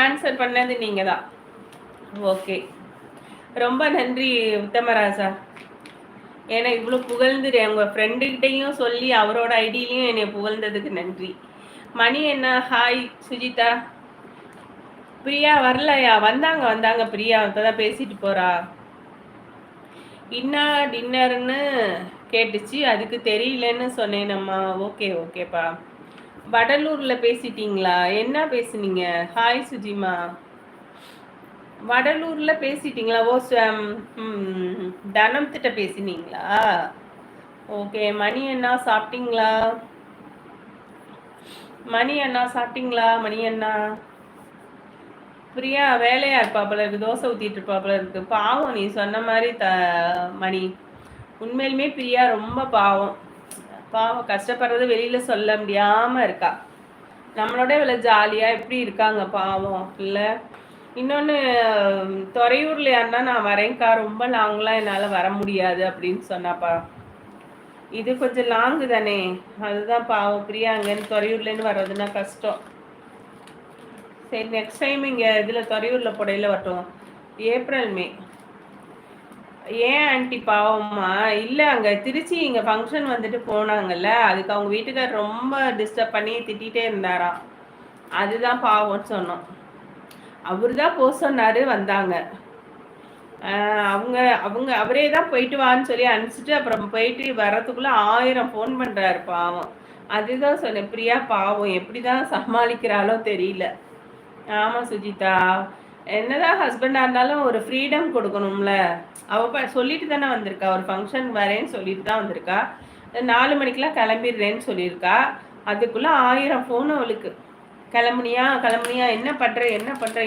Answer பண்ணது நீங்க தான். ஓகே, ரொம்ப நன்றி உத்தமராசா. ஏன்னா இவ்வளோ புகழ்ந்துரு உங்கள் ஃப்ரெண்டுக்கிட்டையும் சொல்லி அவரோட ஐடியிலையும் என்னை புகழ்ந்ததுக்கு நன்றி. மணி என்ன? ஹாய் சுஜிதா. பிரியா வரலையா? வந்தாங்க பிரியா இப்போதான் பேசிட்டு போறா. இன்னா டின்னர்னு கேட்டுச்சு, அதுக்கு தெரியலன்னு சொன்னேனம்மா. ஓகேப்பா. வடலூர்ல பேசிட்டீங்களா? என்ன பேசுனீங்க? ஹாய் சுஜிமா. வடலூர்ல பேசிட்டீங்களா? தனம் திட்ட பேசினீங்களா? ஓகே. மணி அண்ணா சாப்பிட்டீங்களா? மணி அண்ணா பிரியா வேலையா இருப்பாப்புல இருக்கு, தோசை ஊத்திட்டு இருப்பாப்புல இருக்கு. பாவம், நீ சொன்ன மாதிரி மணி உண்மையிலுமே பிரியா ரொம்ப பாவம். கஷ்டப்படுறது வெளியில சொல்ல முடியாம இருக்கா. நம்மளோட இவ்வளவு ஜாலியா எப்படி இருக்காங்க பாவம் இல்ல. இன்னொன்னு, துறையூர்ல யாருன்னா நான் வரேன்க்கா, ரொம்ப லாங்லாம் என்னால வர முடியாது அப்படின்னு சொன்னாப்பா. இது கொஞ்சம் லாங்கு தானே, அதுதான் பாவம். பிரியா அங்கன்னு துறையூர்லேருந்து வர்றதுன்னா கஷ்டம். சரி, நெக்ஸ்ட் டைம் இங்கே இதில் துறையூரில் புடையில வரட்டும். April May. ஏன் ஆண்டி பாவம்மா? இல்லை, அங்கே திருச்சி இங்கே ஃபங்க்ஷன் வந்துட்டு போனாங்கல்ல, அதுக்கு அவங்க வீட்டுக்கார் ரொம்ப டிஸ்டர்ப் பண்ணி திட்டிகிட்டே இருந்தாராம். அதுதான் பாவம்னு சொன்னோம். அவர் தான் போக சொன்னார், வந்தாங்க. அவரே தான் போயிட்டு வான்னு சொல்லி அனுப்பிச்சிட்டு அப்புறம் போயிட்டு வர்றதுக்குள்ள 1000 ஃபோன் பண்ணுறாரு பாவம். அதுதான் சொன்னேன், பிரியா பாவம் எப்படி தான் சமாளிக்கிறாளோ தெரியல. ஆமாம் சுஜிதா, என்னதான் ஹஸ்பண்டாக இருந்தாலும் ஒரு ஃப்ரீடம் கொடுக்கணும்ல. அவள் சொல்லிட்டு தானே வந்திருக்கா, ஒரு ஃபங்க்ஷன் வரேன்னு சொல்லிட்டு தான் வந்திருக்கா. 4 மணிக்கெலாம் கிளம்பிடுறேன்னு சொல்லியிருக்கா. அதுக்குள்ளே 1000 ஃபோன் அவளுக்கு. கிளம்புனியா, என்ன பண்ணுற,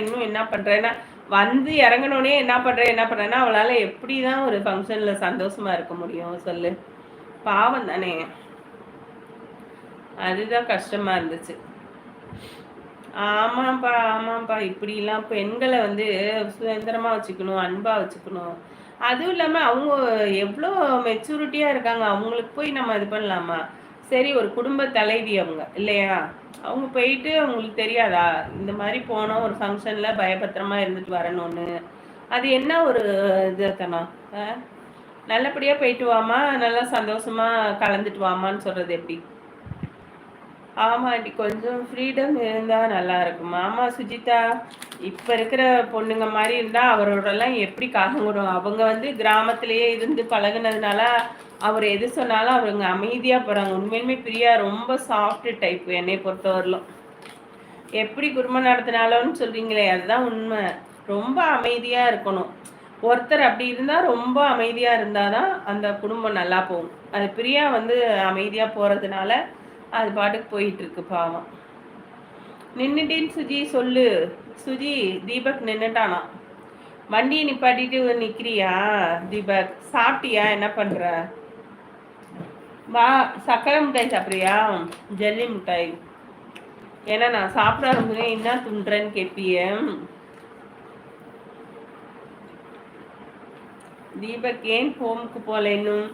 இன்னும் என்ன பண்ணுறேன்னா, வந்து இறங்கினோடனே என்ன பண்ணுறேன்னா அவளால் எப்படி தான் ஒரு ஃபங்க்ஷனில் சந்தோஷமாக இருக்க முடியும் சொல்லு. பாவம் தானே, அதுதான் கஷ்டமாக இருந்துச்சு. ஆமாப்பா இப்படிலாம் பெண்களை வந்து சுதந்திரமாக வச்சுக்கணும், அன்பாக வச்சுக்கணும். அதுவும் இல்லாமல் அவங்க எவ்வளோ மெச்சூரிட்டியாக இருக்காங்க, அவங்களுக்கு போய் நம்ம இது பண்ணலாமா? சரி, ஒரு குடும்ப தலைவி அவங்க இல்லையா, அவங்க போயிட்டு அவங்களுக்கு தெரியாதா இந்த மாதிரி போனோம் ஒரு ஃபங்க்ஷனில் பயபத்திரமா இருந்துட்டு வரணும்னு? அது என்ன ஒரு இதுத்தனம்? நல்லபடியாக போயிட்டு வாமா, நல்லா சந்தோஷமாக கலந்துட்டு வாமான்னு சொல்கிறது எப்படி? ஆமாண்டி, கொஞ்சம் ஃப்ரீடம் இருந்தால் நல்லா இருக்கும். ஆமாம் சுஜிதா, இப்போ இருக்கிற பொண்ணுங்க மாதிரி இருந்தால் அவரோடலாம் எப்படி காலங்குடும்? அவங்க வந்து கிராமத்திலேயே இருந்து பழகுனதுனால அவர் எது சொன்னாலும் அவங்க அமைதியாக போகிறாங்க. உண்மையிலுமே பிரியா ரொம்ப சாஃப்ட் டைப் என்னை பொறுத்தவரையிலும். எப்படி குடும்பம் நடத்தினாலும்னு சொல்கிறீங்களே, அதுதான் உண்மை. ரொம்ப அமைதியாக இருக்கணும். ஒருத்தர் அப்படி இருந்தால் ரொம்ப அமைதியாக இருந்தால் தான் அந்த குடும்பம் நல்லா போகும். அது பிரியா வந்து அமைதியாக போகிறதுனால அது பாட்டுக்கு போயிட்டு இருக்கு பாவம். நின்றுட்டேன்னு சுஜி சொல்லு. சுஜி, தீபக் நின்றுட்டானா? வண்டியை நிப்பாட்டிட்டு நிற்கிறியா தீபக்? சாப்பிட்டியா? என்ன பண்ணுற? வா, சக்கரை மிட்டாய் சாப்பிட்றியா? ஜல்லி மிட்டாய். ஏன்னா நான் சாப்பிட ஆரம்பிச்சேன், என்ன துண்டுறேன்னு கேட்பிய. தீபக் ஏன் ஹோமுக்கு போகல இன்னும்?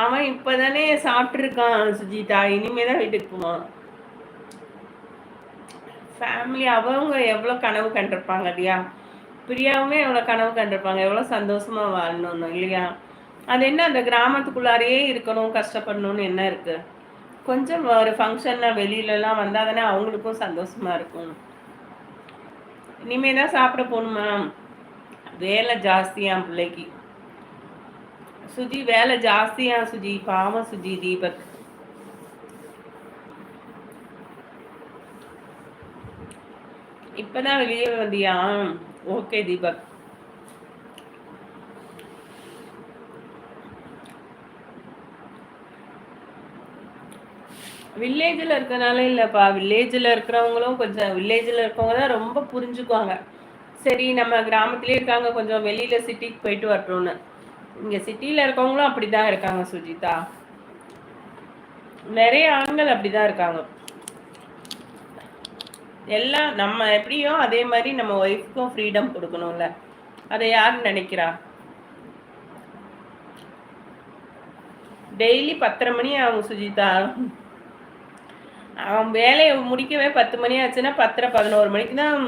அவன் இப்போதானே சாப்பிட்ருக்கான் சுஜிதா, இனிமேதான் வீட்டுக்கு போவான். ஃபேமிலி அவங்க எவ்வளோ கனவு கண்டிருப்பாங்க இல்லையா? பிரியாவுமே எவ்வளோ கனவு கண்டிருப்பாங்க, எவ்வளோ சந்தோஷமா வாழணும்னு இல்லையா? அது என்ன, அந்த கிராமத்துக்குள்ளாரையே இருக்கணும், கஷ்டப்படணும்னு என்ன இருக்கு? கொஞ்சம் ஒரு ஃபங்க்ஷன்ல வெளியிலலாம் வந்தால் தானே அவங்களுக்கும் சந்தோஷமா இருக்கும். இனிமே தான் சாப்பிட போகணுமா? வேலை ஜாஸ்தியா பிள்ளைக்கு. சுஜி வேலை ஜாஸ்தியா சுஜி, பாவம் சுஜி. தீபக் இப்பதான் வெளியே வந்தியா? ஓகே தீபக். வில்லேஜில் இருக்கிறனால இல்லைப்பா, வில்லேஜில் இருக்கிறவங்களும் கொஞ்சம் வில்லேஜில் இருக்கவங்க தான் ரொம்ப புரிஞ்சுக்குவாங்க. சரி, நம்ம கிராமத்துலேயே இருக்காங்க, கொஞ்சம் வெளியில் சிட்டிக்கு போயிட்டு வரட்டும்னு. இங்கே சிட்டியில் இருக்கவங்களும் அப்படி தான் இருக்காங்க சுஜிதா. நிறைய ஆண்கள் அப்படி தான் இருக்காங்க. எல்லாம் நம்ம எப்படியோ அதே மாதிரி நம்ம ஒய்ஃப்க்கும் ஃப்ரீடம் கொடுக்கணும்ல, அதை யார் நினைக்கிறா? டெய்லி 10:30 மணி ஆகும் சுஜிதா. அவன் வேலையை முடிக்கவே 10 மணி ஆச்சுன்னா 10:30 11 மணிக்கு தான்